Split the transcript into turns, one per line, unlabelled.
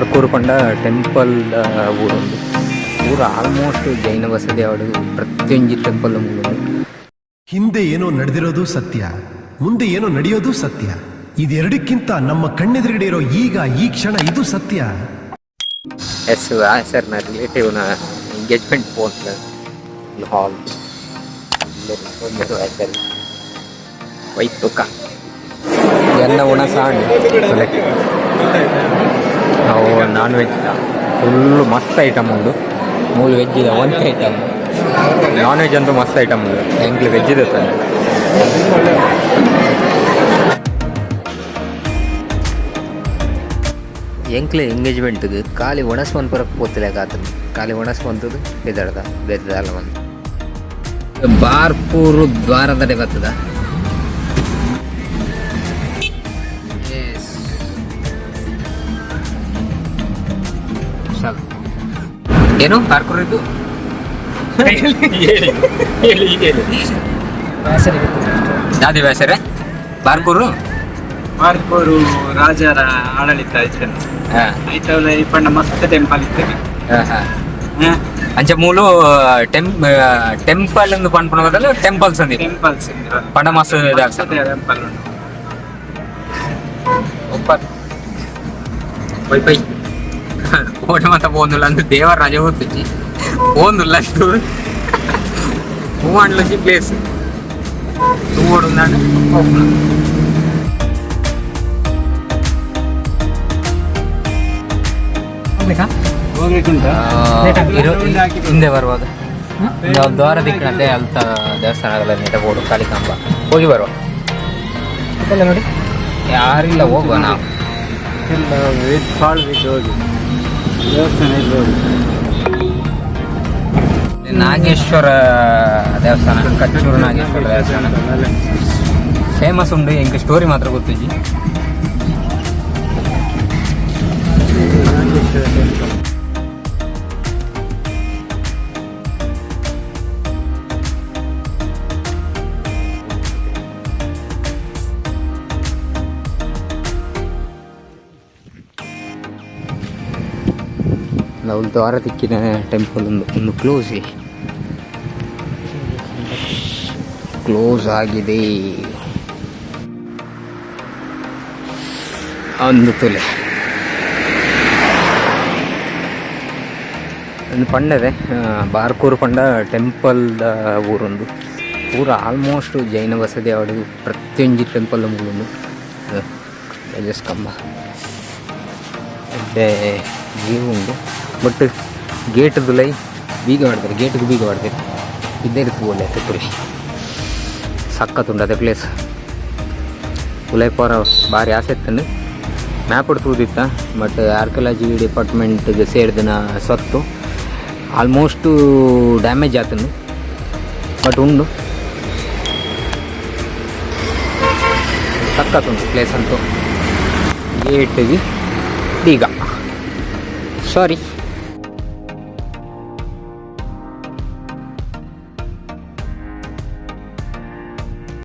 ಬಾರ್ಕೂರು ಪಂಡ ಟೆಂಪಲ್ ಊರು ಆಲ್ಮೋಸ್ಟ್ ಜೈನ ಬಸದಿ ಅವಡು ಪ್ರತಿಯೊಂದು ಟೆಂಪಲ್ ಮೂಲಕ
ಹಿಂದೆ ಏನೋ ನಡೆದಿರೋದು ಸತ್ಯ, ಮುಂದೆ ಏನೋ ನಡೆಯೋದು ಸತ್ಯ. ಇದೆರಡಕ್ಕಿಂತ ನಮ್ಮ ಕಣ್ಣೆದುರುಗಡೆ ಇರೋ ಈಗ ಈ ಕ್ಷಣ ಇದು ಸತ್ಯ.
ಎಸ್ ಸರ್ ನನ್ನ ರಿಲೇಟಿವ್ನ ಎಂಗೇಜ್ಮೆಂಟ್ ಫೋನ್ ಹಾಲ್ ವೈಟ್ ತುಕ್ಕ ಎಲ್ಲ ಉಣ ಸಾಂಡ್ ನಾವು ನಾನ್ ವೆಜ್ ಫುಲ್ಲು ಮಸ್ತ್ ಐಟಮ್ ಉಂಡು. 3 ವೆಜ್ ಇದೆ, 1 ಐಟಮ್ ನಾನ್ ವೆಜ್ ಅಂತೂ ಮಸ್ತ್ ಐಟಮ್ ಉಂಡು. ಎಂಕ್ಲು ವೆಜ್ ಇದೆ ತಾನೆ. ಎಂಕ್ಲೆ ಎಂಗೇಜ್ಮೆಂಟ್ಗೆ ಖಾಲಿ ಒಣಸ್ಮಂತ್ ಬರಕ್ಕೆ ಗೊತ್ತಿಲ್ಲ. ಖಾಲಿ ಒಣಸ್ಮಂತದ್ದು ಬೆದರ್ದ ಬೆದ್ದಲ್ಲ ಒಂದು ಬಾರ್ಕೂರು ದ್ವಾರದಡೆ ಬರ್ತದ. ಏನು ಬಾರ್ಕೂರು ಇದು ಯಾವ್ದು ವ್ಯಾಸರ ಬಾರ್ಕೂರು
ಬಾರ್ಕೂರು ರಾಜರ ಆಡಳಿತ ಆಯ್ತಲ್ಲ ಪಂಡ ಮಸ್ತ್ ಟೆಂಪಲ್ ಇರ್ತದೆ.
ಅಂಚೆ ಮೂಲು ಟೆಂಪಲ್ ಎಂದು ಪಂಡ ಬದಲು ಟೆಂಪಲ್ಸ್ ಅಂದಿ
ಟೆಂಪಲ್ಸ್
ಪಂಡ ಮಸ್ತ್
ಟೆಂಪಲ್
ಪೈ ಓಟ ಮಾತ పోందుల అందు దేవర రాజ వచ్చి పోందుల మూవాండ్లకి ప్లేస్ తూవోడు ఉన్నాడు. ಹಿಂದೆ ಬರ್ಬೋದು. ನಾವು ದ್ವಾರ ದಿಕ್ಕಣತೆ ಅಲ್ತ ದೇವಸ್ಥಾನಗಳ ನೆಟ ಬೋಡು ಕಾಳಿಕಾಂಬ ಹೋಗಿ ಬರುವ ಎಲ್ಲ ನೋಡಿ ಯಾರಿಲ್ಲ ಹೋಗುವ ನಾವು ನಾಗೇಶ್ವರ ದೇವಸ್ಥಾನ ಕಚ್ಚೂರು ನಾಗೇಶ್ವರ ದೇವಸ್ಥಾನ ಫೇಮಸ್ ಉಂಡು. ಎಂಕ ಸ್ಟೋರಿ ಮಾತ್ರ ಗೊತ್ತಿಜ್ಜಿ. ನಾವು ದ್ವಾರ ದಿಕ್ಕಿನ ಟೆಂಪಲ್ ಒಂದು ಕ್ಲೋಸ್ ಆಗಿದೆ. ಒಂದು ತೊಲೆ ಒಂದು ಪಂಡದೆ ಬಾರ್ಕೂರು ಪಂಡ ಟೆಂಪಲ್ ಊರು ಆಲ್ಮೋಸ್ಟ್ ಜೈನ ಬಸದಿ ಅವಡು ಪ್ರತಿಯೊಂದು ಟೆಂಪಲ್ ಮೂಲೊಂದು ಕಂಬ ವ್ಯೂ ಉಂಟು. ಬಟ್ ಗೇಟ್ದು ಲೈ ಬೀಗ ಮಾಡ್ತಾರೆ, ಗೇಟ್ಗೆ ಬೀಗ ಮಾಡ್ತಾರೆ. ಇದ್ದೇ ರೀತಿ ಒಳ್ಳೆ ತುಳಿ ಸಕ್ಕತ್ತುಂಡು ಅದೇ ಪ್ಲೇಸ್. ಉಲೈಪುರ ಭಾರಿ ಆಸೆ ಇತ್ತಂಡು ಮ್ಯಾಪ್ ಹುಡ್ತೂದಿತ್ತ. ಬಟ್ ಆರ್ಕಿಯಾಲಜಿ ಡಿಪಾರ್ಟ್ಮೆಂಟ್ಗೆ ಸೇರಿದ ಸ್ವತ್ತು ಆಲ್ಮೋಸ್ಟು ಡ್ಯಾಮೇಜ್ ಆತನು. ಬಟ್ ಉಂಡು ಸಕ್ಕತ್ತುಂಡು ಪ್ಲೇಸ್ ಅಂತೂ. ಗೇಟ್ಗೆ ಬೀಗ ಸಾರಿ